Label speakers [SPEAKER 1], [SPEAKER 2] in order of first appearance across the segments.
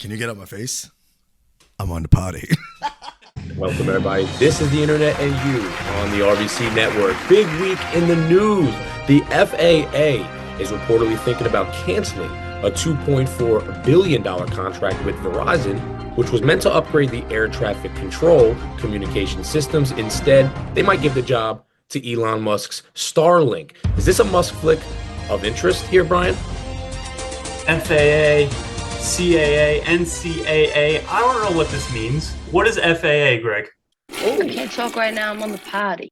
[SPEAKER 1] Can you get out my face? I'm on the potty.
[SPEAKER 2] Welcome, everybody. This is the Internet and You on the RBC Network. Big week in the news. The FAA is reportedly thinking about canceling a $2.4 billion contract with Verizon, which was meant to upgrade the air traffic control communication systems. Instead, they might give the job to Elon Musk's Starlink. Is this a Musk flick of interest here, Brian?
[SPEAKER 3] FAA, CAA, NCAA. I don't know what this means. What is FAA, Greg?
[SPEAKER 4] I can't talk right now. I'm on the potty.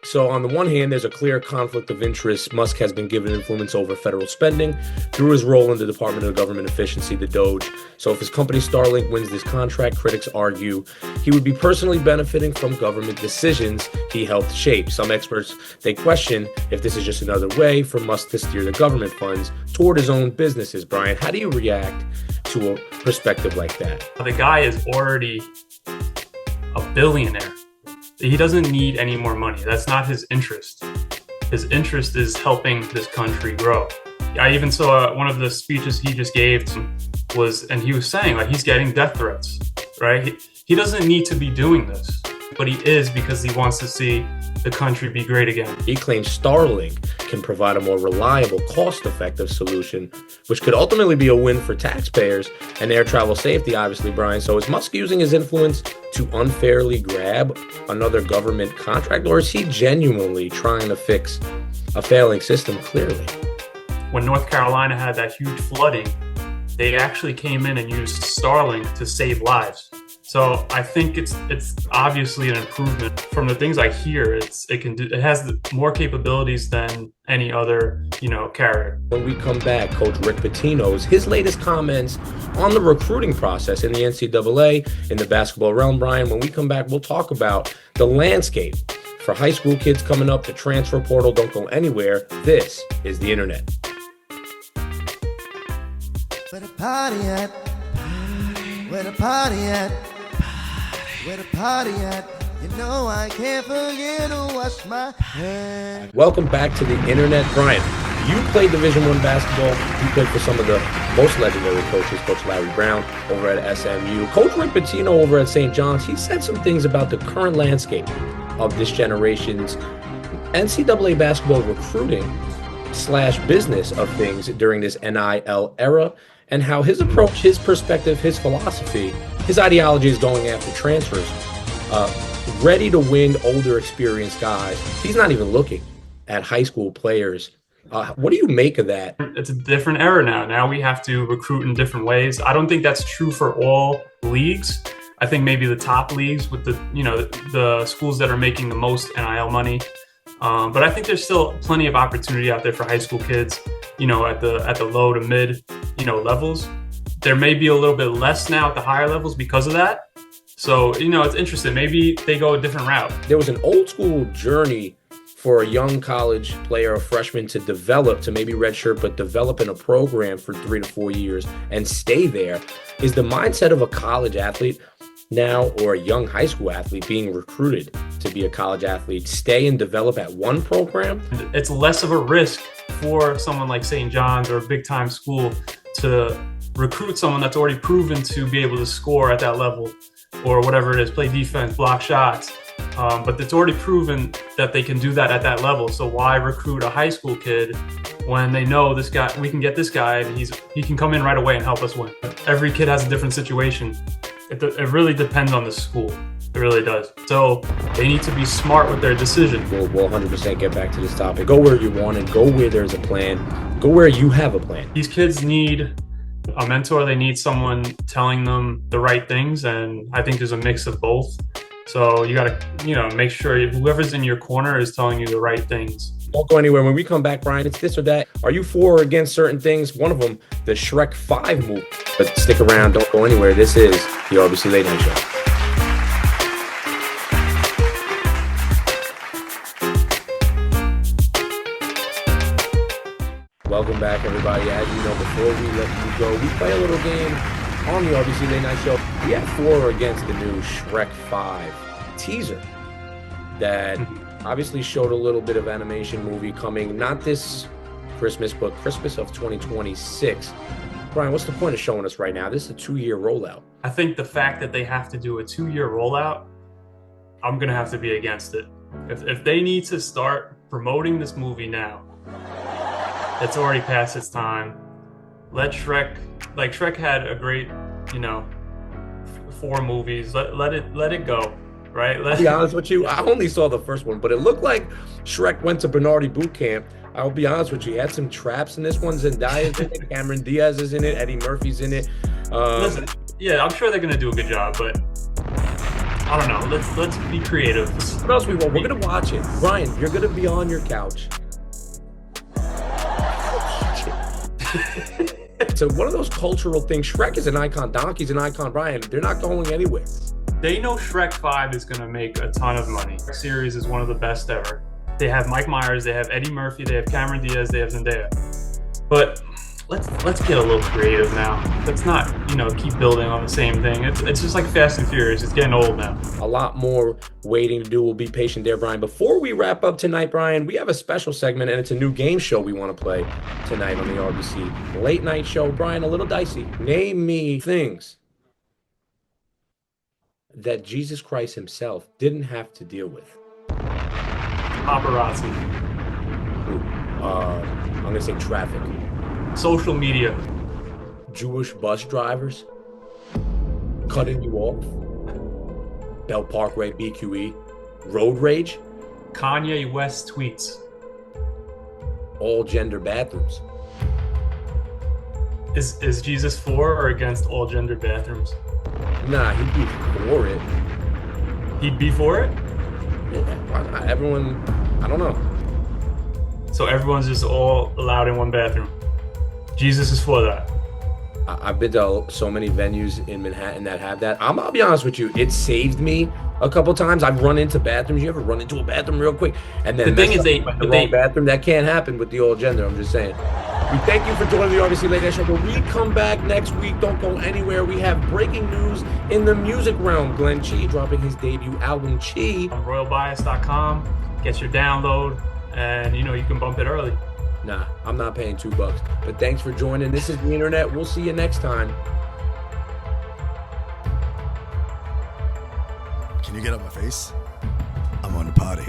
[SPEAKER 2] So on the one hand, there's a clear conflict of interest. Musk has been given influence over federal spending through his role in the Department of Government Efficiency, the DOGE. So if his company Starlink wins this contract, critics argue he would be personally benefiting from government decisions he helped shape. Some experts, they question if this is just another way for Musk to steer the government funds toward his own businesses. Brian, how do you react to a perspective like that?
[SPEAKER 3] The guy is already a billionaire. He doesn't need any more money. That's not his interest. His interest is helping this country grow. I even saw one of the speeches he just gave and he was saying like he's getting death threats, right? He doesn't need to be doing this, but he is because he wants to see the country be great again.
[SPEAKER 2] He claims Starlink can provide a more reliable, cost-effective solution, which could ultimately be a win for taxpayers and air travel safety, obviously, Brian. So is Musk using his influence to unfairly grab another government contract, or is he genuinely trying to fix a failing system clearly?
[SPEAKER 3] When North Carolina had that huge flooding, they actually came in and used Starlink to save lives. So I think it's obviously an improvement. From the things I hear, it has more capabilities than any other carrier.
[SPEAKER 2] When we come back, Coach Rick Pitino's his latest comments on the recruiting process in the NCAA in the basketball realm. Brian, when we come back, we'll talk about the landscape for high school kids coming up, the transfer portal. Don't go anywhere. This is the Internet.
[SPEAKER 5] Where the party at? Where the party at? Where the party at? You know I can't forget to wash my hands.
[SPEAKER 2] Welcome back to the Internet. Brian, you played Division I basketball. You played for some of the most legendary coaches, Coach Larry Brown over at SMU. Coach Rick Pitino over at St. John's, he said some things about the current landscape of this generation's NCAA basketball recruiting / business of things during this NIL era, and how his approach, his perspective, his philosophy, his ideology is going after transfers, ready to win older, experienced guys. He's not even looking at high school players. What do you make of that?
[SPEAKER 3] It's a different era now. Now we have to recruit in different ways. I don't think that's true for all leagues. I think maybe the top leagues with the schools that are making the most NIL money. But I think there's still plenty of opportunity out there for high school kids, at the low to mid, levels. There may be a little bit less now at the higher levels because of that. So, it's interesting. Maybe they go a different route.
[SPEAKER 2] There was an old school journey for a young college player, a freshman, to develop, to maybe redshirt, but develop in a program for 3 to 4 years and stay there. Is the mindset of a college athlete now, or a young high school athlete being recruited to be a college athlete, stay and develop at one program?
[SPEAKER 3] It's less of a risk for someone like St. John's or a big time school to recruit someone that's already proven to be able to score at that level or whatever it is, play defense, block shots. But it's already proven that they can do that at that level. So why recruit a high school kid when they know this guy, we can get this guy and he can come in right away and help us win? Every kid has a different situation. It really depends on the school. It really does. So they need to be smart with their decision.
[SPEAKER 2] We'll 100% get back to this topic. Go where you want it. Go where there's a plan. Go where you have a plan.
[SPEAKER 3] These kids need a mentor. They need someone telling them the right things. And I think there's a mix of both. So you got to, make sure whoever's in your corner is telling you the right things.
[SPEAKER 2] Don't go anywhere. When we come back, Brian, it's this or that. Are you for or against certain things? One of them, the Shrek 5 movie. But stick around. Don't go anywhere. This is the RBC Late Night Show. Welcome back, everybody. As you know, before we let you go, we play a little game on the RBC Late Night Show. We have for or against the new Shrek 5 teaser that obviously showed a little bit of animation movie coming, not this Christmas, but Christmas of 2026. Brian, what's the point of showing us right now? This is a 2-year rollout.
[SPEAKER 3] I think the fact that they have to do a 2-year rollout, I'm going to have to be against it. If they need to start promoting this movie now, it's already past its time. Let Shrek, like Shrek had a great, 4 movies. Let it go, right?
[SPEAKER 2] To be honest with you, I only saw the first one, but it looked like Shrek went to Bernardi boot camp. I'll be honest with you, he had some traps in this one. Zendaya's in it, Cameron Diaz is in it, Eddie Murphy's in it.
[SPEAKER 3] Listen, yeah, I'm sure they're gonna do a good job, but I don't know. Let's be creative.
[SPEAKER 2] What else we want? We're gonna watch it. Brian, you're gonna be on your couch. So one of those cultural things. Shrek is an icon. Donkey's an icon. Brian, they're not going anywhere.
[SPEAKER 3] They know Shrek 5 is gonna make a ton of money. The series is one of the best ever. They have Mike Myers, they have Eddie Murphy, they have Cameron Diaz, they have Zendaya. But let's get a little creative now. Let's not, keep building on the same thing. It's just like Fast and Furious. It's getting old now.
[SPEAKER 2] A lot more waiting to do. We'll be patient there, Brian. Before we wrap up tonight, Brian, we have a special segment, and it's a new game show we want to play tonight on the RBC Late Night Show. Brian, a little dicey. Name me things that Jesus Christ himself didn't have to deal with.
[SPEAKER 3] Paparazzi.
[SPEAKER 2] I'm going to say traffic.
[SPEAKER 3] Social media.
[SPEAKER 2] Jewish bus drivers cutting you off. Bell Parkway, BQE. Road rage.
[SPEAKER 3] Kanye West tweets.
[SPEAKER 2] All gender bathrooms.
[SPEAKER 3] Is Jesus for or against all gender bathrooms?
[SPEAKER 2] Nah, he'd be for it.
[SPEAKER 3] He'd be for it?
[SPEAKER 2] Yeah, why not? Everyone, I don't know.
[SPEAKER 3] So everyone's just all allowed in one bathroom. Jesus is for that.
[SPEAKER 2] I've been to so many venues in Manhattan that have that. I'll be honest with you, it saved me a couple times. I've run into bathrooms. You ever run into a bathroom real quick? And then
[SPEAKER 3] the thing is, the
[SPEAKER 2] wrong bathroom. That can't happen with the all gender. I'm just saying. We thank you for joining the RBC Late Night Show. When we come back next week, don't go anywhere. We have breaking news in the music realm. Glenn Chi dropping his debut album, Chi.
[SPEAKER 3] On royalbias.com, get your download, and you can bump it early.
[SPEAKER 2] Nah, I'm not paying $2. But thanks for joining. This is the internet. We'll see you next time.
[SPEAKER 1] Can you get up my face? I'm on the potty.